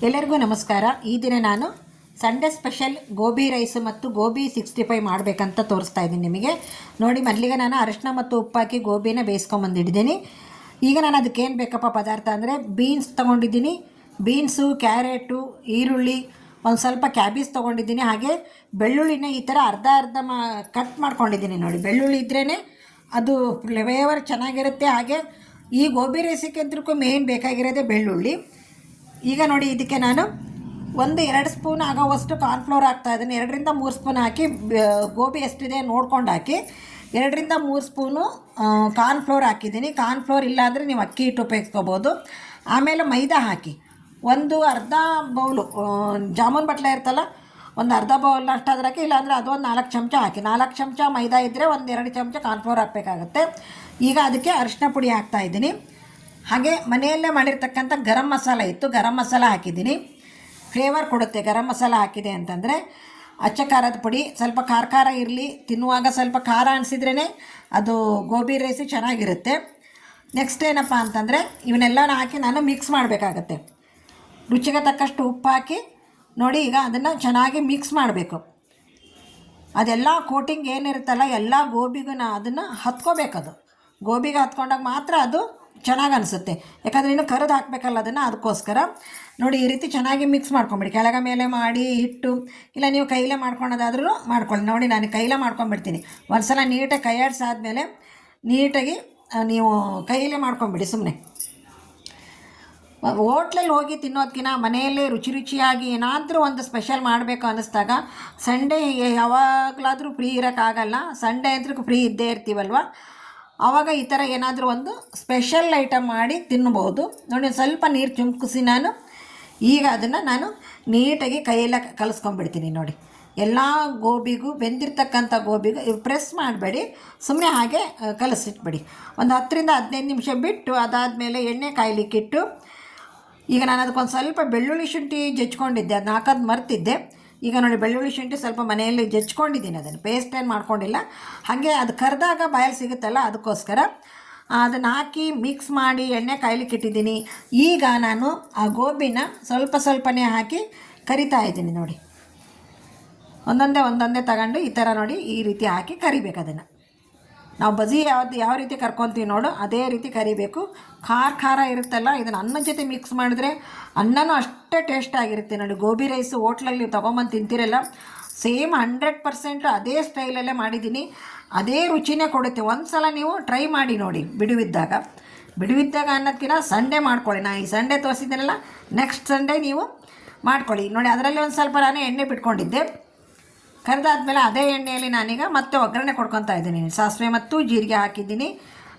ಎಲ್ಲರಿಗೂ ನಮಸ್ಕಾರ. ಈ ದಿನ ನಾನು ಸಂಡೇ ಸ್ಪೆಷಲ್ ಗೋಬಿ ರೈಸ್ ಮತ್ತು ಗೋಬಿ 65 ಮಾಡಬೇಕಂತ ತೋರಿಸ್ತಾ ಇದ್ದೀನಿ ನಿಮಗೆ. ನೋಡಿ, ಮೊದಲಿಗೆ ನಾನು ಅರಿಶಿನ ಮತ್ತು ಉಪ್ಪು ಹಾಕಿ ಗೋಬಿನ ಬೇಯಿಸ್ಕೊಂಬಂದಿದ್ದೀನಿ. ಈಗ ನಾನು ಅದಕ್ಕೇನು ಬೇಕಪ್ಪ ಪದಾರ್ಥ ಅಂದರೆ ಬೀನ್ಸ್ ತೊಗೊಂಡಿದ್ದೀನಿ, ಬೀನ್ಸು, ಕ್ಯಾರೆಟು, ಈರುಳ್ಳಿ, ಒಂದು ಸ್ವಲ್ಪ ಕ್ಯಾಬೇಜ್ ತೊಗೊಂಡಿದ್ದೀನಿ. ಹಾಗೆ ಬೆಳ್ಳುಳ್ಳಿನ ಈ ಥರ ಅರ್ಧ ಕಟ್ ಮಾಡ್ಕೊಂಡಿದ್ದೀನಿ. ನೋಡಿ, ಬೆಳ್ಳುಳ್ಳಿ ಇದ್ರೇ ಅದು ಫ್ಲೇವರ್ ಚೆನ್ನಾಗಿರುತ್ತೆ. ಹಾಗೆ ಈ ಗೋಬಿ ರೈಸಿಗೆ ಅಂತೂ ಮೇನ್ ಬೇಕಾಗಿರೋದೇ ಬೆಳ್ಳುಳ್ಳಿ. ಈಗ ನೋಡಿ, ಇದಕ್ಕೆ ನಾನು 1-2 ಸ್ಪೂನ್ ಆಗೋವಷ್ಟು ಕಾರ್ನ್ಫ್ಲೋರ್ ಹಾಕ್ತಾಯಿದ್ದೀನಿ. 2-3 ಸ್ಪೂನ್ ಹಾಕಿ, ಗೋಬಿ ಎಷ್ಟಿದೆ ನೋಡ್ಕೊಂಡು ಹಾಕಿ 2-3 ಸ್ಪೂನು ಕಾರ್ನ್ಫ್ಲೋರ್ ಹಾಕಿದ್ದೀನಿ. ಕಾರ್ನ್ಫ್ಲೋರ್ ಇಲ್ಲಾಂದರೆ ನೀವು ಅಕ್ಕಿ ಹಿಟ್ಟು ಉಪಯೋಗಿಸ್ಕೋಬೋದು. ಆಮೇಲೆ ಮೈದಾ ಹಾಕಿ ಅರ್ಧ ಬೌಲು, ಜಾಮೂನ್ ಬಟ್ಲೆ ಇರ್ತಲ್ಲ, ಒಂದು ಅರ್ಧ ಬೌಲ್ ಅಷ್ಟು ಅದ್ರ ಹಾಕಿ, ಇಲ್ಲಾಂದರೆ ಅದು ಒಂದು 4 ಚಮಚ ಹಾಕಿ. 4 ಚಮಚ ಮೈದಾ ಇದ್ದರೆ 1-2 ಚಮಚ ಕಾರ್ನ್ಫ್ಲೋರ್ ಹಾಕಬೇಕಾಗತ್ತೆ. ಈಗ ಅದಕ್ಕೆ ಅರಿಶಿನ ಪುಡಿ ಹಾಕ್ತಾಯಿದ್ದೀನಿ. ಹಾಗೆ ಮನೆಯಲ್ಲೇ ಮಾಡಿರ್ತಕ್ಕಂಥ ಗರಂ ಮಸಾಲ ಇತ್ತು, ಗರಂ ಮಸಾಲ ಹಾಕಿದ್ದೀನಿ. ಫ್ಲೇವರ್ ಕೊಡುತ್ತೆ ಗರಂ ಮಸಾಲ ಹಾಕಿದೆ ಅಂತಂದರೆ. ಅಚ್ಚ ಖಾರದ ಪುಡಿ, ಸ್ವಲ್ಪ ಖಾರ ಇರಲಿ, ತಿನ್ನುವಾಗ ಸ್ವಲ್ಪ ಖಾರ ಅನಿಸಿದ್ರೇ ಅದು ಗೋಬಿ ರೈಸ್ ಚೆನ್ನಾಗಿರುತ್ತೆ. ನೆಕ್ಸ್ಟ್ ಏನಪ್ಪ ಅಂತಂದರೆ ಇವನ್ನೆಲ್ಲ ಹಾಕಿ ನಾನು ಮಿಕ್ಸ್ ಮಾಡಬೇಕಾಗತ್ತೆ. ರುಚಿಗೆ ತಕ್ಕಷ್ಟು ಉಪ್ಪು ಹಾಕಿ ನೋಡಿ, ಈಗ ಅದನ್ನು ಚೆನ್ನಾಗಿ ಮಿಕ್ಸ್ ಮಾಡಬೇಕು. ಅದೆಲ್ಲ ಕೋಟಿಂಗ್ ಏನಿರುತ್ತಲ್ಲ ಎಲ್ಲ ಗೋಬಿಗೂ ಅದನ್ನು ಹತ್ಕೋಬೇಕದು. ಗೋಬಿಗೆ ಹತ್ಕೊಂಡಾಗ ಮಾತ್ರ ಅದು ಚೆನ್ನಾಗಿ ಅನಿಸುತ್ತೆ. ಯಾಕಂದರೆ ಇನ್ನು ಕರೆದು ಹಾಕಬೇಕಲ್ಲ ಅದಕ್ಕೋಸ್ಕರ ನೋಡಿ, ಈ ರೀತಿ ಚೆನ್ನಾಗಿ ಮಿಕ್ಸ್ ಮಾಡ್ಕೊಂಬಿಡಿ. ಕೆಳಗ ಮೇಲೆ ಮಾಡಿ ಹಿಟ್ಟು, ಇಲ್ಲ ನೀವು ಕೈಲೇ ಮಾಡ್ಕೊಳೋದಾದ್ರೂ ಮಾಡ್ಕೊಳ್ಳಿ. ನೋಡಿ, ನಾನು ಕೈಲೇ ಮಾಡ್ಕೊಂಬಿಡ್ತೀನಿ. ಒಂದು ಸಲ ನೀಟಾಗಿ ಕೈ ಆಡಿಸಾದ್ಮೇಲೆ ನೀಟಾಗಿ ನೀವು ಕೈಲೇ ಮಾಡ್ಕೊಂಬಿಡಿ. ಸುಮ್ಮನೆ ಹೋಟ್ಲಲ್ಲಿ ಹೋಗಿ ತಿನ್ನೋದಕ್ಕಿಂತ ಮನೆಯಲ್ಲೇ ರುಚಿಯಾಗಿ ಏನಾದರೂ ಒಂದು ಸ್ಪೆಷಲ್ ಮಾಡಬೇಕು ಅನ್ನಿಸ್ದಾಗ, ಸಂಡೇ ಯಾವಾಗಲಾದರೂ ಫ್ರೀ ಇರೋಕ್ಕಾಗಲ್ಲ, ಸಂಡೇ ಅಂತೂ ಫ್ರೀ ಇದ್ದೇ ಇರ್ತೀವಲ್ವ, ಆವಾಗ ಈ ಥರ ಏನಾದರೂ ಒಂದು ಸ್ಪೆಷಲ್ ಐಟಮ್ ಮಾಡಿ ತಿನ್ಬೋದು. ನೋಡಿ, ಸ್ವಲ್ಪ ನೀರು ಚುಮ್ಕಿಸಿ ಈಗ ಅದನ್ನು ನಾನು ನೀಟಾಗಿ ಕೈಯೆಲ್ಲ ಕಲಿಸ್ಕೊಂಡ್ಬಿಡ್ತೀನಿ. ನೋಡಿ, ಎಲ್ಲ ಗೋಬಿಗೂ, ಬೆಂದಿರ್ತಕ್ಕಂಥ ಗೋಬಿಗೂ ಪ್ರೆಸ್ ಮಾಡಬೇಡಿ, ಸುಮ್ಮನೆ ಹಾಗೆ ಕಲಿಸಿಟ್ಬಿಡಿ. ಒಂದು 10-15 ನಿಮಿಷ ಬಿಟ್ಟು ಅದಾದಮೇಲೆ ಎಣ್ಣೆ ಕಾಯ್ಲಿಕ್ಕಿಟ್ಟು, ಈಗ ನಾನು ಅದಕ್ಕೊಂದು ಸ್ವಲ್ಪ ಬೆಳ್ಳುಳ್ಳಿ ಶುಂಠಿ ಜಜ್ಕೊಂಡಿದ್ದೆ, ಅದನ್ನ ಹಾಕೋದು ಮರ್ತಿದ್ದೆ. ಈಗ ನೋಡಿ, ಬೆಳ್ಳುಳ್ಳಿ ಶುಂಠಿ ಸ್ವಲ್ಪ ಮನೆಯಲ್ಲಿ ಜಜ್ಕೊಂಡಿದ್ದೀನಿ, ಅದನ್ನು ಪೇಸ್ಟ್ ಏನು ಮಾಡ್ಕೊಂಡಿಲ್ಲ. ಹಾಗೆ ಅದು ಕರೆದಾಗ ಬಾಯಲ್ಲಿ ಸಿಗುತ್ತಲ್ಲ, ಅದಕ್ಕೋಸ್ಕರ ಅದನ್ನು ಹಾಕಿ ಮಿಕ್ಸ್ ಮಾಡಿ ಎಣ್ಣೆ ಕಾಯ್ಲಿಕ್ಕೆ ಇಟ್ಟಿದ್ದೀನಿ. ಈಗ ನಾನು ಆ ಗೋಬಿನ ಸ್ವಲ್ಪನೇ ಹಾಕಿ ಕರಿತಾ ಇದ್ದೀನಿ. ನೋಡಿ, ಒಂದೊಂದೇ ತಗೊಂಡು ಈ ಥರ ನೋಡಿ ಈ ರೀತಿ ಹಾಕಿ ಕರಿಬೇಕು. ಅದನ್ನು ನಾವು ಬಜಿ ಯಾವ ರೀತಿ ಕರ್ಕೊತೀವಿ ನೋಡು, ಅದೇ ರೀತಿ ಕರಿಬೇಕು. ಖಾರ ಇರುತ್ತಲ್ಲ, ಇದನ್ನು ಅನ್ನದ ಜೊತೆ ಮಿಕ್ಸ್ ಮಾಡಿದ್ರೆ ಅನ್ನನೂ ಅಷ್ಟೇ ಟೇಸ್ಟಾಗಿರುತ್ತೆ. ನೋಡಿ, ಗೋಬಿ ರೈಸು ಹೋಟ್ಲಲ್ಲಿ ನೀವು ತೊಗೊಂಬಂದು ತಿಂತೀರಲ್ಲ, ಸೇಮ್ 100% ಅದೇ ಸ್ಟೈಲಲ್ಲೇ ಮಾಡಿದ್ದೀನಿ. ಅದೇ ರುಚಿನೇ ಕೊಡುತ್ತೆ. ಒಂದು ಸಲ ನೀವು ಟ್ರೈ ಮಾಡಿ ನೋಡಿ, ಬಿಡುವಿದ್ದಾಗ ಅನ್ನೋದಕ್ಕಿಂತ ಸಂಡೇ ಮಾಡ್ಕೊಳ್ಳಿ. ನಾನು ಈ ಸಂಡೇ ತೋರಿಸಿದ್ದೀನಲ್ಲ, ನೆಕ್ಸ್ಟ್ ಸಂಡೇ ನೀವು ಮಾಡ್ಕೊಳ್ಳಿ. ನೋಡಿ, ಅದರಲ್ಲಿ ಒಂದು ಸ್ವಲ್ಪ ನಾನು ಎಣ್ಣೆ ಬಿಟ್ಕೊಂಡಿದ್ದೆ. ಕರೆದಾದ್ಮೇಲೆ ಅದೇ ಎಣ್ಣೆಯಲ್ಲಿ ನಾನೀಗ ಮತ್ತೆ ಒಗ್ಗರಣೆ ಕೊಡ್ಕೊತಾ ಇದ್ದೀನಿ. ಸಾಸಿವೆ ಮತ್ತು ಜೀರಿಗೆ ಹಾಕಿದ್ದೀನಿ.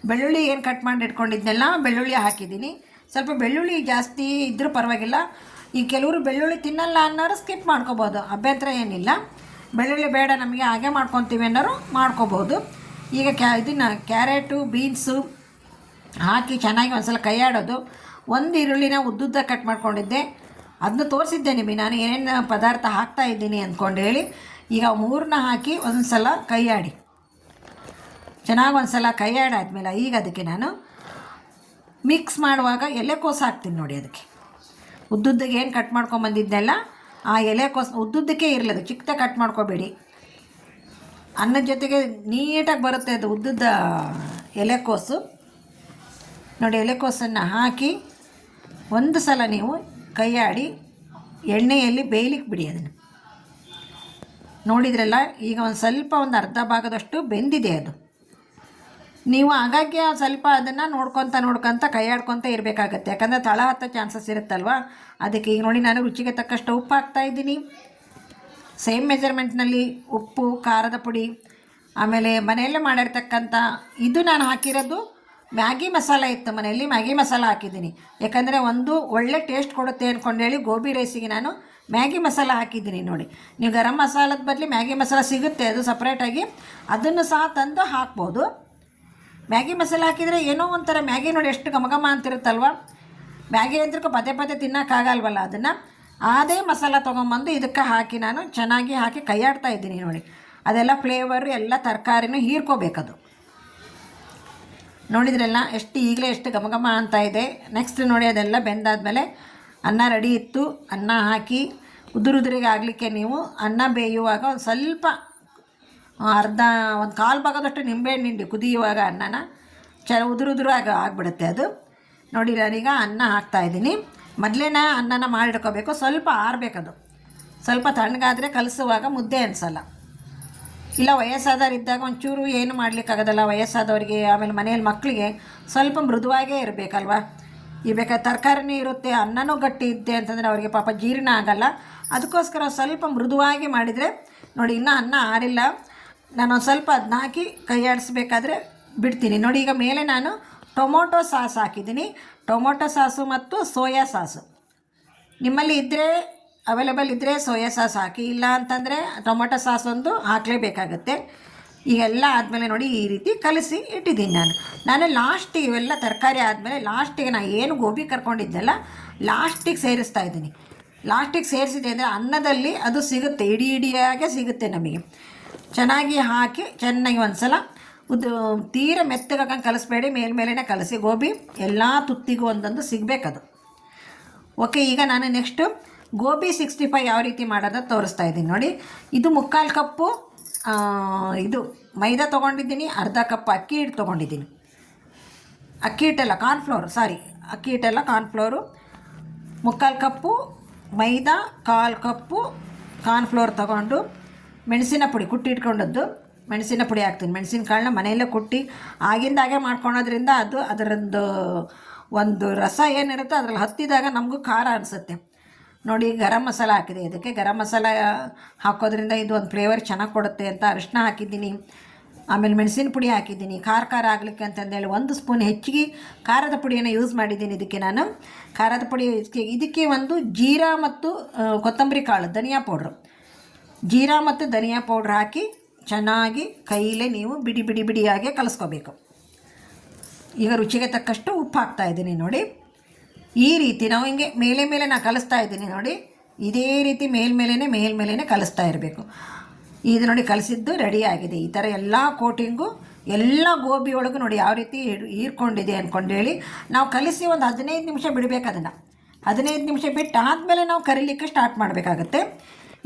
ಬೆಳ್ಳುಳ್ಳಿ ಏನು ಕಟ್ ಮಾಡಿ ಇಟ್ಕೊಂಡಿದ್ನೆಲ್ಲ ಬೆಳ್ಳುಳ್ಳಿ ಹಾಕಿದ್ದೀನಿ. ಸ್ವಲ್ಪ ಬೆಳ್ಳುಳ್ಳಿ ಜಾಸ್ತಿ ಇದ್ದರೂ ಪರವಾಗಿಲ್ಲ. ಈ ಕೆಲವರು ಬೆಳ್ಳುಳ್ಳಿ ತಿನ್ನಲ್ಲ ಅನ್ನೋರು ಸ್ಕಿಪ್ ಮಾಡ್ಕೋಬೋದು, ಅಭ್ಯಂತರ ಏನಿಲ್ಲ. ಬೆಳ್ಳುಳ್ಳಿ ಬೇಡ ನಮಗೆ ಹಾಗೆ ಮಾಡ್ಕೊತೀವಿ ಅನ್ನೋರು ಮಾಡ್ಕೋಬೋದು. ಈಗ ಇದನ್ನು ಕ್ಯಾರೆಟು, ಬೀನ್ಸು ಹಾಕಿ ಚೆನ್ನಾಗಿ ಒಂದು ಸಲ ಕೈ ಆಡೋದು. ಒಂದು ಈರುಳ್ಳಿನ ಉದ್ದುದ್ದ ಕಟ್ ಮಾಡ್ಕೊಂಡಿದ್ದೆ, ಅದನ್ನು ತೋರಿಸಿದ್ದೆ ನಿಮಗೆ ನಾನು ಏನೇನು ಪದಾರ್ಥ ಹಾಕ್ತಾಯಿದ್ದೀನಿ ಅಂದ್ಕೊಂಡು ಹೇಳಿ. ಈಗ 3 ಹಾಕಿ ಒಂದು ಸಲ ಕೈ ಆಡಿ, ಚೆನ್ನಾಗಿ ಒಂದು ಸಲ ಕೈ ಆಡಾದ್ಮೇಲೆ ಈಗ ಅದಕ್ಕೆ ನಾನು ಮಿಕ್ಸ್ ಮಾಡುವಾಗ ಎಲೆಕೋಸು ಹಾಕ್ತೀನಿ. ನೋಡಿ, ಅದಕ್ಕೆ ಉದ್ದುದ್ದಕ್ಕೆ ಏನು ಕಟ್ ಮಾಡ್ಕೊಂಬಂದಿದ್ದೆಲ್ಲ ಆ ಎಲೆಕೋಸು ಉದ್ದುದ್ದಕ್ಕೆ ಇರಲಿ, ಚಿಕ್ಕದಾಗಿ ಕಟ್ ಮಾಡ್ಕೋಬೇಡಿ. ಅನ್ನದ ಜೊತೆಗೆ ನೀಟಾಗಿ ಬರುತ್ತೆ ಅದು ಉದ್ದುದ್ದ ಎಲೆಕೋಸು. ನೋಡಿ, ಎಲೆಕೋಸನ್ನು ಹಾಕಿ ಒಂದು ಸಲ ನೀವು ಕೈ ಆಡಿ ಎಣ್ಣೆಯಲ್ಲಿ ಬೇಯಲಿಕ್ಕೆ ಬಿಡಿ. ಅದನ್ನು ನೋಡಿದ್ರಲ್ಲ, ಈಗ ಒಂದು ಅರ್ಧ ಭಾಗದಷ್ಟು ಬೆಂದಿದೆ ಅದು. ನೀವು ಹಾಗಾಗಿ ಸ್ವಲ್ಪ ಅದನ್ನು ನೋಡ್ಕೊತ ಕೈ ಆಡ್ಕೊತ ಇರಬೇಕಾಗತ್ತೆ. ಯಾಕಂದರೆ ತಳ ಹತ್ತೋ ಚಾನ್ಸಸ್ ಇರುತ್ತಲ್ವ, ಅದಕ್ಕೆ. ಈಗ ನೋಡಿ, ನಾನು ರುಚಿಗೆ ತಕ್ಕಷ್ಟು ಉಪ್ಪು ಹಾಕ್ತಾಯಿದ್ದೀನಿ. ಸೇಮ್ ಮೆಜರ್ಮೆಂಟ್ನಲ್ಲಿ ಉಪ್ಪು, ಖಾರದ ಪುಡಿ, ಆಮೇಲೆ ಮನೆಯಲ್ಲೇ ಮಾಡಿರ್ತಕ್ಕಂಥ ಇದು ನಾನು ಹಾಕಿರೋದು ಮ್ಯಾಗಿ ಮಸಾಲ ಇತ್ತು ಮನೆಯಲ್ಲಿ, ಮ್ಯಾಗಿ ಮಸಾಲ ಹಾಕಿದ್ದೀನಿ. ಯಾಕಂದರೆ ಒಂದು ಒಳ್ಳೆ ಟೇಸ್ಟ್ ಕೊಡುತ್ತೆ ಅಂದ್ಕೊಂಡು ಹೇಳಿ ಗೋಬಿ ರೈಸಿಗೆ ನಾನು ಮ್ಯಾಗಿ ಮಸಾಲ ಹಾಕಿದ್ದೀನಿ. ನೋಡಿ, ನೀವು ಗರಂ ಮಸಾಲದ ಬದಲು ಮ್ಯಾಗಿ ಮಸಾಲ ಸಿಗುತ್ತೆ, ಅದು ಸಪ್ರೇಟಾಗಿ, ಅದನ್ನು ಸಹ ತಂದು ಹಾಕ್ಬೋದು. ಮ್ಯಾಗಿ ಮಸಾಲ ಹಾಕಿದರೆ ಏನೋ ಒಂಥರ ಮ್ಯಾಗಿ ನೋಡಿ ಎಷ್ಟು ಘಮ ಅಂತಿರುತ್ತಲ್ವ. ಮ್ಯಾಗಿ ಅಂದ್ರೂ ಪದೇ ತಿನ್ನೋಕ್ಕಾಗಲ್ವಲ್ಲ, ಅದನ್ನು ಅದೇ ಮಸಾಲ ತೊಗೊಂಬಂದು ಇದಕ್ಕೆ ಹಾಕಿ ನಾನು ಚೆನ್ನಾಗಿ ಹಾಕಿ ಕೈ ಆಡ್ತಾ ಇದ್ದೀನಿ. ನೋಡಿ, ಅದೆಲ್ಲ ಫ್ಲೇವರು ಎಲ್ಲ ತರಕಾರಿನೂ ಹೀರ್ಕೋಬೇಕದು. ನೋಡಿದ್ರಲ್ಲ ಎಷ್ಟು ಈಗಲೇ ಎಷ್ಟು ಘಮ ಅಂತ ಇದೆ. ನೆಕ್ಸ್ಟ್ ನೋಡಿ, ಅದೆಲ್ಲ ಬೆಂದಾದಮೇಲೆ ಅನ್ನ ರೆಡಿ ಇತ್ತು. ಅನ್ನ ಹಾಕಿ ಉದುರಿಗೆ ಆಗಲಿಕ್ಕೆ ನೀವು ಅನ್ನ ಬೇಯುವಾಗ ಒಂದು ಸ್ವಲ್ಪ ಅರ್ಧ ಒಂದು ಕಾಲು ಭಾಗದಷ್ಟು ನಿಂಬೆಹಣ್ಣು ಹಿಂಡಿ ಕುದಿಯುವಾಗ ಅನ್ನನ ಉದುರಾಗಿ ಆಗಿಬಿಡುತ್ತೆ ಅದು. ನೋಡಿ ನಾನೀಗ ಅನ್ನ ಹಾಕ್ತಾಯಿದ್ದೀನಿ. ಮೊದಲೇನ ಅನ್ನನ ಮಾಡಿಡ್ಕೋಬೇಕು, ಸ್ವಲ್ಪ ಆರಬೇಕದು. ಸ್ವಲ್ಪ ತಣ್ಣಗಾದರೆ ಕಲಸುವಾಗ ಮುದ್ದೆ ಅನಿಸಲ್ಲ. ಇಲ್ಲ ವಯಸ್ಸಾದವ್ರು ಇದ್ದಾಗ ಒಂಚೂರು ಏನು ಮಾಡಲಿಕ್ಕಾಗೋದಲ್ಲ ವಯಸ್ಸಾದವರಿಗೆ, ಆಮೇಲೆ ಮನೆಯಲ್ಲಿ ಮಕ್ಕಳಿಗೆ ಸ್ವಲ್ಪ ಮೃದುವಾಗೇ ಇರಬೇಕಲ್ವ. ಈ ಬೇಕಾದ್ರೆ ತರಕಾರಿನೇ ಇರುತ್ತೆ, ಅನ್ನನೂ ಗಟ್ಟಿ ಇದ್ದೆ ಅಂತಂದರೆ ಅವರಿಗೆ ಪಾಪ ಜೀರ್ಣ ಆಗಲ್ಲ. ಅದಕ್ಕೋಸ್ಕರ ಸ್ವಲ್ಪ ಮೃದುವಾಗಿ ಮಾಡಿದರೆ ನೋಡಿ. ಇನ್ನೂ ಅನ್ನ ಆರಿಲ್ಲ, ನಾನು ಒಂದು ಸ್ವಲ್ಪ ಅದನ್ನ ಹಾಕಿ ಕೈ ಆಡಿಸ್ಬೇಕಾದ್ರೆ ಬಿಡ್ತೀನಿ ನೋಡಿ. ಈಗ ಮೇಲೆ ನಾನು ಟೊಮೊಟೊ ಸಾಸ್ ಹಾಕಿದ್ದೀನಿ. ಟೊಮೊಟೊ ಸಾಸು ಮತ್ತು ಸೋಯಾ ಸಾಸು ನಿಮ್ಮಲ್ಲಿ ಇದ್ದರೆ ಅವೈಲೇಬಲ್ ಇದ್ದರೆ ಸೋಯಾ ಸಾಸ್ ಹಾಕಿ, ಇಲ್ಲ ಅಂತಂದರೆ ಟೊಮೊಟೊ ಸಾಸ್ ಒಂದು ಹಾಕಲೇಬೇಕಾಗತ್ತೆ. ಈಗೆಲ್ಲ ಆದಮೇಲೆ ನೋಡಿ ಈ ರೀತಿ ಕಲಸಿ ಇಟ್ಟಿದ್ದೀನಿ ನಾನು ಲಾಸ್ಟಿಗೆ ಇವೆಲ್ಲ ತರಕಾರಿ ಆದಮೇಲೆ ಲಾಸ್ಟಿಗೆ ನಾನು ಏನು ಗೋಬಿ ಕರ್ಕೊಂಡಿದ್ದೆಲ್ಲ ಲಾಸ್ಟಿಗೆ ಸೇರಿಸ್ತಾ ಇದ್ದೀನಿ. ಲಾಸ್ಟಿಗೆ ಸೇರಿಸಿದೆ ಅಂದರೆ ಅನ್ನದಲ್ಲಿ ಅದು ಸಿಗುತ್ತೆ, ಇಡಿಯಾಗೆ ಸಿಗುತ್ತೆ ನಮಗೆ. ಚೆನ್ನಾಗಿ ಹಾಕಿ ಚೆನ್ನಾಗಿ ಒಂದು ಸಲ ತೀರ ಮೆತ್ತಗಾಗಂಗೆ ಕಲಿಸ್ಬೇಡಿ, ಮೇಲ್ಮೇಲೆ ಕಲಸಿ. ಗೋಬಿ ಎಲ್ಲ ತುತ್ತಿಗೂ ಒಂದೊಂದು ಸಿಗಬೇಕದು. ಓಕೆ, ಈಗ ನಾನು ನೆಕ್ಸ್ಟು ಗೋಬಿ 65 ಯಾವ ರೀತಿ ಮಾಡೋದು ತೋರಿಸ್ತಾ ಇದ್ದೀನಿ ನೋಡಿ. ಇದು 3/4 ಕಪ್ಪು ಇದು ಮೈದಾ ತೊಗೊಂಡಿದ್ದೀನಿ, ಅರ್ಧ ಕಪ್ ಅಕ್ಕಿ ಹಿಟ್ಟು ತೊಗೊಂಡಿದ್ದೀನಿ. ಅಕ್ಕಿ ಹಿಟ್ಟಲ್ಲ ಕಾರ್ನ್ಫ್ಲೋರ್, ಅಕ್ಕಿ ಹಿಟ್ಟಲ್ಲ ಕಾರ್ನ್ಫ್ಲೋರು. 3/4 ಕಪ್ಪು ಮೈದಾ, 1/4 ಕಪ್ಪು ಕಾರ್ನ್ಫ್ಲೋರ್ ತೊಗೊಂಡು ಮೆಣಸಿನ ಪುಡಿ ಕುಟ್ಟಿ ಇಟ್ಕೊಂಡದ್ದು ಮೆಣಸಿನ ಪುಡಿ ಹಾಕ್ತೀನಿ. ಮೆಣಸಿನಕಾಳನ್ನ ಮನೆಯಲ್ಲೇ ಕುಟ್ಟಿ ಆಗಿಂದಾಗೆ ಮಾಡ್ಕೊಳೋದ್ರಿಂದ ಅದರದ್ದು ಒಂದು ರಸ ಏನಿರುತ್ತೆ ಅದರಲ್ಲಿ ಹತ್ತಿದಾಗ ನಮಗೂ ಖಾರ ಅನಿಸುತ್ತೆ ನೋಡಿ. ಗರಂ ಮಸಾಲ ಹಾಕಿದೆ, ಇದಕ್ಕೆ ಗರಂ ಮಸಾಲ ಹಾಕೋದ್ರಿಂದ ಇದು ಒಂದು ಫ್ಲೇವರ್ ಚೆನ್ನಾಗಿ ಕೊಡುತ್ತೆ ಅಂತ ಅರಿಶಿನ ಹಾಕಿದ್ದೀನಿ. ಆಮೇಲೆ ಮೆಣಸಿನ ಪುಡಿ ಹಾಕಿದ್ದೀನಿ, ಖಾರ ಆಗಲಿಕ್ಕೆ ಅಂತಂದೇಳಿ 1 ಸ್ಪೂನ್ ಹೆಚ್ಚಿಗೆ ಖಾರದ ಪುಡಿಯನ್ನು ಯೂಸ್ ಮಾಡಿದ್ದೀನಿ. ಇದಕ್ಕೆ ನಾನು ಖಾರದ ಪುಡಿ ಇದಕ್ಕೆ ಒಂದು ಜೀರಾ ಮತ್ತು ಕೊತ್ತಂಬರಿ ಕಾಳು, ಧನಿಯಾ ಪೌಡ್ರು, ಜೀರಾ ಮತ್ತು ಧನಿಯಾ ಪೌಡ್ರ್ ಹಾಕಿ ಚೆನ್ನಾಗಿ ಕೈಲೇ ನೀವು ಬಿಡಿಯಾಗಿ ಕಲಿಸ್ಕೋಬೇಕು. ಈಗ ರುಚಿಗೆ ತಕ್ಕಷ್ಟು ಉಪ್ಪು ಹಾಕ್ತಾಯಿದ್ದೀನಿ ನೋಡಿ. ಈ ರೀತಿ ನಾವು ಹಿಂಗೆ ಮೇಲೆ ನಾನು ಕಲಿಸ್ತಾ ಇದ್ದೀನಿ ನೋಡಿ. ಇದೇ ರೀತಿ ಮೇಲ್ಮೇಲೆ ಕಲಿಸ್ತಾ ಇರಬೇಕು. ಇದು ನೋಡಿ ಕಲಿಸಿದ್ದು ರೆಡಿ ಆಗಿದೆ. ಈ ಥರ ಎಲ್ಲ ಕೋಟಿಂಗು ಎಲ್ಲ ಗೋಬಿ ಒಳಗೂ ನೋಡಿ ಯಾವ ರೀತಿ ಹೀರ್ಕೊಂಡಿದೆ ಅಂದ್ಕೊಂಡೇಳಿ ನಾವು ಕಲಿಸಿ ಒಂದು 15 ನಿಮಿಷ ಬಿಡಬೇಕು. ಅದನ್ನು 15 ನಿಮಿಷ ಬಿಟ್ಟು ಆದಮೇಲೆ ನಾವು ಕರಿಲಿಕ್ಕೆ ಸ್ಟಾರ್ಟ್ ಮಾಡಬೇಕಾಗತ್ತೆ.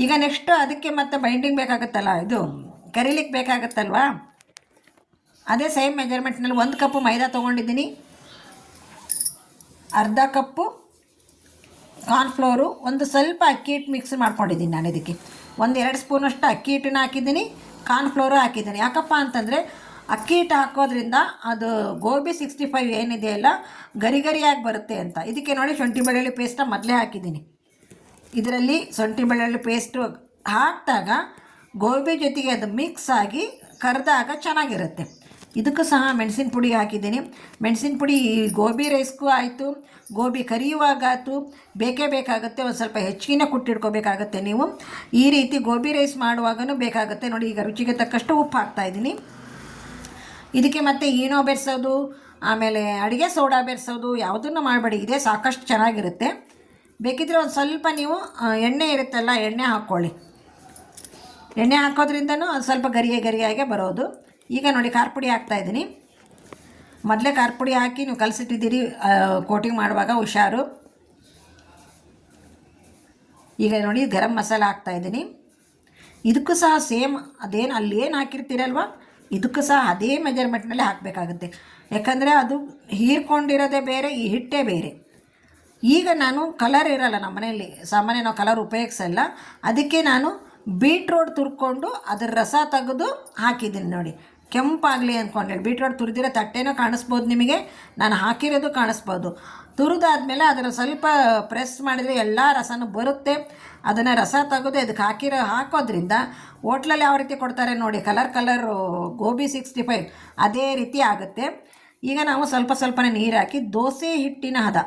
ಈಗ ನೆಕ್ಸ್ಟ್ ಅದಕ್ಕೆ ಮತ್ತೆ ಬೈಂಡಿಂಗ್ ಬೇಕಾಗುತ್ತಲ್ಲ, ಇದು ಕರಿಲಿಕ್ಕೆ ಬೇಕಾಗುತ್ತಲ್ವಾ, ಅದೇ ಸೇಮ್ ಮೆಜರ್ಮೆಂಟ್ನಲ್ಲಿ 1 ಕಪ್ಪು ಮೈದಾ ತೊಗೊಂಡಿದ್ದೀನಿ, ಅರ್ಧ ಕಪ್ಪು ಕಾರ್ನ್ಫ್ಲೋರು, ಒಂದು ಸ್ವಲ್ಪ ಅಕ್ಕಿ ಹಿಟ್ಟು ಮಿಕ್ಸ್ ಮಾಡ್ಕೊಂಡಿದ್ದೀನಿ ನಾನು. ಇದಕ್ಕೆ 1-2 ಸ್ಪೂನಷ್ಟು ಅಕ್ಕಿ ಹಿಟ್ಟನ್ನು ಹಾಕಿದ್ದೀನಿ, ಕಾರ್ನ್ಫ್ಲೋರು ಹಾಕಿದ್ದೀನಿ. ಯಾಕಪ್ಪ ಅಂತಂದರೆ ಅಕ್ಕಿ ಹಿಟ್ಟು ಹಾಕೋದ್ರಿಂದ ಅದು ಗೋಬಿ 65 ಏನಿದೆಯಲ್ಲ ಗರಿಯಾಗಿ ಬರುತ್ತೆ ಅಂತ. ಇದಕ್ಕೆ ನೋಡಿ ಶುಂಠಿ ಬೆಳ್ಳುಳ್ಳಿ ಪೇಸ್ಟ ಮೊದಲೇ ಹಾಕಿದ್ದೀನಿ. ಇದರಲ್ಲಿ ಶುಂಠಿ ಬೆಳ್ಳುಳ್ಳಿ ಪೇಸ್ಟು ಹಾಕಿದಾಗ ಗೋಬಿ ಜೊತೆಗೆ ಅದು ಮಿಕ್ಸ್ ಆಗಿ ಕರೆದಾಗ ಚೆನ್ನಾಗಿರುತ್ತೆ. ಇದಕ್ಕೂ ಸಹ ಮೆಣಸಿನ ಪುಡಿ ಹಾಕಿದ್ದೀನಿ. ಮೆಣಸಿನ ಪುಡಿ ಗೋಬಿ ರೈಸ್ಗೂ ಆಯಿತು, ಗೋಬಿ ಕರಿಯುವಾಗಾಯ್ತು, ಬೇಕಾಗುತ್ತೆ. ಒಂದು ಸ್ವಲ್ಪ ಹೆಚ್ಚಿಗೆ ಕುಟ್ಟಿಡ್ಕೋಬೇಕಾಗತ್ತೆ ನೀವು. ಈ ರೀತಿ ಗೋಬಿ ರೈಸ್ ಮಾಡುವಾಗೂ ಬೇಕಾಗುತ್ತೆ ನೋಡಿ. ಈಗ ರುಚಿಗೆ ತಕ್ಕಷ್ಟು ಉಪ್ಪು ಹಾಕ್ತಾಯಿದ್ದೀನಿ. ಇದಕ್ಕೆ ಮತ್ತೆ ಈನೋ ಬೆರೆಸೋದು, ಆಮೇಲೆ ಅಡುಗೆ ಸೋಡಾ ಬೆರೆಸೋದು ಯಾವುದನ್ನು ಮಾಡಬೇಡಿ, ಇದೇ ಸಾಕಷ್ಟು ಚೆನ್ನಾಗಿರುತ್ತೆ. ಬೇಕಿದ್ರೆ ಒಂದು ಸ್ವಲ್ಪ ನೀವು ಎಣ್ಣೆ ಇರುತ್ತಲ್ಲ, ಎಣ್ಣೆ ಹಾಕ್ಕೊಳ್ಳಿ. ಎಣ್ಣೆ ಹಾಕೋದ್ರಿಂದನೂ ಒಂದು ಸ್ವಲ್ಪ ಗರಿಯಾಗೆ ಬರೋದು. ಈಗ ನೋಡಿ ಖಾರ ಪುಡಿ ಹಾಕ್ತಾಯಿದ್ದೀನಿ. ಮೊದಲೇ ಖಾರ ಪುಡಿ ಹಾಕಿ ನೀವು ಕಲಸಿಟ್ಟಿದ್ದೀರಿ ಕೋಟಿಂಗ್ ಮಾಡುವಾಗ ಹುಷಾರು. ಈಗ ನೋಡಿ ಗರಂ ಮಸಾಲ ಹಾಕ್ತಾಯಿದ್ದೀನಿ. ಇದಕ್ಕೂ ಸಹ ಸೇಮ್ ಅದೇನು ಅಲ್ಲಿ ಏನು ಹಾಕಿರ್ತೀರಲ್ವ, ಇದಕ್ಕೂ ಸಹ ಅದೇ ಮೆಜರ್ಮೆಂಟ್ನಲ್ಲಿ ಹಾಕಬೇಕಾಗುತ್ತೆ. ಯಾಕಂದರೆ ಅದು ಹೀರ್ಕೊಂಡಿರೋದೇ ಬೇರೆ, ಈ ಹಿಟ್ಟೇ ಬೇರೆ. ಈಗ ನಾನು ಕಲರ್ ಇರೋಲ್ಲ ನಮ್ಮ ಮನೆಯಲ್ಲಿ, ಸಾಮಾನ್ಯ ನಾವು ಕಲರ್ ಉಪಯೋಗಿಸಲ್ಲ. ಅದಕ್ಕೆ ನಾನು ಬೀಟ್ರೋಟ್ ತುರ್ಕೊಂಡು ಅದರ ರಸ ತೆಗೆದು ಹಾಕಿದ್ದೀನಿ ನೋಡಿ, ಕೆಂಪಾಗಲಿ ಅಂದ್ಕೊಂಡೇಳಿ. ಬೀಟ್ರೋಟ್ ತುರಿದಿರೋ ತಟ್ಟೆನೂ ಕಾಣಿಸ್ಬೋದು ನಿಮಗೆ, ನಾನು ಹಾಕಿರೋದು ಕಾಣಿಸ್ಬೋದು. ತುರಿದಾದ್ಮೇಲೆ ಅದನ್ನು ಸ್ವಲ್ಪ ಪ್ರೆಸ್ ಮಾಡಿದರೆ ಎಲ್ಲ ರಸನೂ ಬರುತ್ತೆ. ಅದನ್ನು ರಸ ತೆಗೆದು ಅದಕ್ಕೆ ಹಾಕೋದ್ರಿಂದ ಹೋಟ್ಲಲ್ಲಿ ಯಾವ ರೀತಿ ಕೊಡ್ತಾರೆ ನೋಡಿ, ಕಲರ್ ಗೋಬಿ 65 ಅದೇ ರೀತಿ ಆಗುತ್ತೆ. ಈಗ ನಾವು ಸ್ವಲ್ಪನೇ ನೀರು ಹಾಕಿ ದೋಸೆ ಹಿಟ್ಟಿನ ಹದ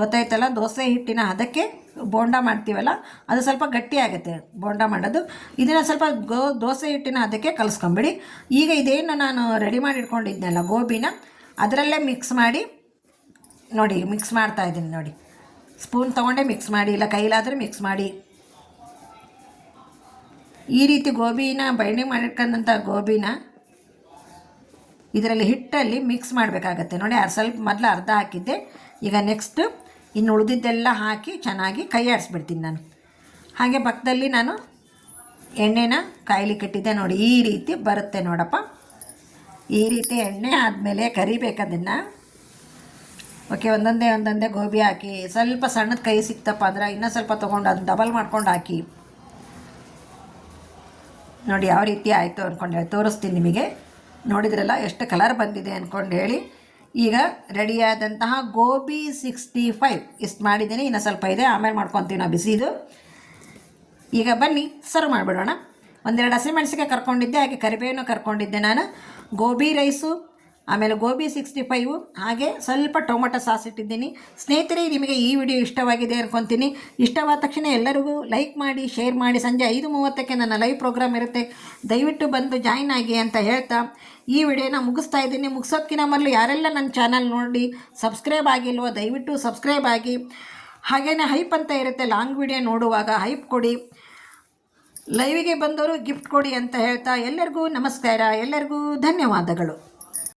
ಗೊತ್ತಾಯ್ತಲ್ಲ, ದೋಸೆ ಹಿಟ್ಟಿನ ಹದಕ್ಕೆ ಬೋಂಡ ಮಾಡ್ತೀವಲ್ಲ ಅದು ಸ್ವಲ್ಪ ಗಟ್ಟಿ ಆಗುತ್ತೆ ಬೋಂಡ ಮಾಡೋದು. ಇದನ್ನು ಸ್ವಲ್ಪ ದೋಸೆ ಹಿಟ್ಟಿನ ಹದಕ್ಕೆ ಕಲಿಸ್ಕೊಂಬಿಡಿ. ಈಗ ಇದೇನು ನಾನು ರೆಡಿ ಮಾಡಿ ಇಟ್ಕೊಂಡಿದ್ನಲ್ಲ ಗೋಬಿನ, ಅದರಲ್ಲೇ ಮಿಕ್ಸ್ ಮಾಡಿ ನೋಡಿ, ಮಿಕ್ಸ್ ಮಾಡ್ತಾಯಿದ್ದೀನಿ ನೋಡಿ. ಸ್ಪೂನ್ ತೊಗೊಂಡೆ ಮಿಕ್ಸ್ ಮಾಡಿ, ಇಲ್ಲ ಕೈಲಾದರೆ ಮಿಕ್ಸ್ ಮಾಡಿ. ಈ ರೀತಿ ಗೋಬಿನ ಬೈಂಡಿಂಗ್ ಮಾಡಿಟ್ಕೊಂಡಂಥ ಗೋಬಿನ ಇದರಲ್ಲಿ ಹಿಟ್ಟಲ್ಲಿ ಮಿಕ್ಸ್ ಮಾಡಬೇಕಾಗತ್ತೆ ನೋಡಿ. ಸ್ವಲ್ಪ ಮೊದಲು ಅರ್ಧ ಹಾಕಿದ್ದೆ, ಈಗ ನೆಕ್ಸ್ಟ್ ಇನ್ನು ಉಳಿದಿದ್ದೆಲ್ಲ ಹಾಕಿ ಚೆನ್ನಾಗಿ ಕೈ ಆಡಿಸ್ಬಿಡ್ತೀನಿ ನಾನು. ಹಾಗೆ ಪಕ್ಕದಲ್ಲಿ ನಾನು ಎಣ್ಣೆನ ಕಾಯ್ಲಿಕ್ಕೆ ಇಟ್ಟಿದ್ದೆ ನೋಡಿ, ಈ ರೀತಿ ಬರುತ್ತೆ ನೋಡಪ್ಪ. ಈ ರೀತಿ ಎಣ್ಣೆ ಆದಮೇಲೆ ಕರಿಬೇಕು ಅದನ್ನು. ಓಕೆ, ಒಂದೊಂದೇ ಗೋಬಿ ಹಾಕಿ ಸ್ವಲ್ಪ ಸಣ್ಣದ ಕೈ ಸಿಕ್ತಪ್ಪ ಅಂದ್ರೆ ಇನ್ನೂ ಸ್ವಲ್ಪ ತೊಗೊಂಡು ಅದನ್ನ ಡಬಲ್ ಮಾಡ್ಕೊಂಡು ಹಾಕಿ ನೋಡಿ ಯಾವ ರೀತಿ ಆಯಿತು ಅಂದ್ಕೊಂಡು ತೋರಿಸ್ತೀನಿ ನಿಮಗೆ. ನೋಡಿದ್ರಲ್ಲ ಎಷ್ಟು ಕಲರ್ ಬಂದಿದೆ ಅಂದ್ಕೊಂಡು ಹೇಳಿ. ಈಗ ರೆಡಿಯಾದಂತಹ ಗೋಬಿ 65 ಇಷ್ಟು ಮಾಡಿದ್ದೀನಿ, ಇನ್ನೂ ಸ್ವಲ್ಪ ಇದೆ, ಆಮೇಲೆ ಮಾಡ್ಕೊತೀವಿ ನಾವು ಬಿಸಿದು. ಈಗ ಬನ್ನಿ ಸರ್ವ್ ಮಾಡಿಬಿಡೋಣ. ಒಂದೆರಡು ಹಸಿಮೆಣಸಿಗೆ ಕರ್ಕೊಂಡಿದ್ದೆ, ಹಾಗೆ ಕರಿಬೇವನ್ನು ಕರ್ಕೊಂಡಿದ್ದೆ ನಾನು. ಗೋಬಿ ರೈಸು, ಆಮೇಲೆ ಗೋಬಿ 65, ಹಾಗೆ ಸ್ವಲ್ಪ ಟೊಮೊಟೊ ಸಾಸ್ ಇಟ್ಟಿದ್ದೀನಿ. ಸ್ನೇಹಿತರೆ, ನಿಮಗೆ ಈ ವಿಡಿಯೋ ಇಷ್ಟವಾಗಿದೆ ಅನ್ಕೊತೀನಿ. ಇಷ್ಟವಾದ ತಕ್ಷಣ ಎಲ್ಲರಿಗೂ ಲೈಕ್ ಮಾಡಿ, ಶೇರ್ ಮಾಡಿ. ಸಂಜೆ 5:30ಕ್ಕೆ ನನ್ನ ಲೈವ್ ಪ್ರೋಗ್ರಾಮ್ ಇರುತ್ತೆ, ದಯವಿಟ್ಟು ಬಂದು ಜಾಯಿನ್ ಆಗಿ ಅಂತ ಹೇಳ್ತಾ ಈ ವಿಡಿಯೋನ ಮುಗಿಸ್ತಾ ಇದ್ದೀನಿ. ಮುಗಿಸೋದಕ್ಕಿಂತ ಮೊದಲು ಯಾರೆಲ್ಲ ನನ್ನ ಚಾನಲ್ ನೋಡಿ ಸಬ್ಸ್ಕ್ರೈಬ್ ಆಗಿಲ್ವೋ ದಯವಿಟ್ಟು ಸಬ್ಸ್ಕ್ರೈಬ್ ಆಗಿ. ಹಾಗೆಯೇ ಹೈಪ್ ಅಂತ ಇರುತ್ತೆ, ಲಾಂಗ್ ವಿಡಿಯೋ ನೋಡುವಾಗ ಹೈಪ್ ಕೊಡಿ. ಲೈವಿಗೆ ಬಂದವರು ಗಿಫ್ಟ್ ಕೊಡಿ ಅಂತ ಹೇಳ್ತಾ ಎಲ್ಲರಿಗೂ ನಮಸ್ಕಾರ, ಎಲ್ಲರಿಗೂ ಧನ್ಯವಾದಗಳು.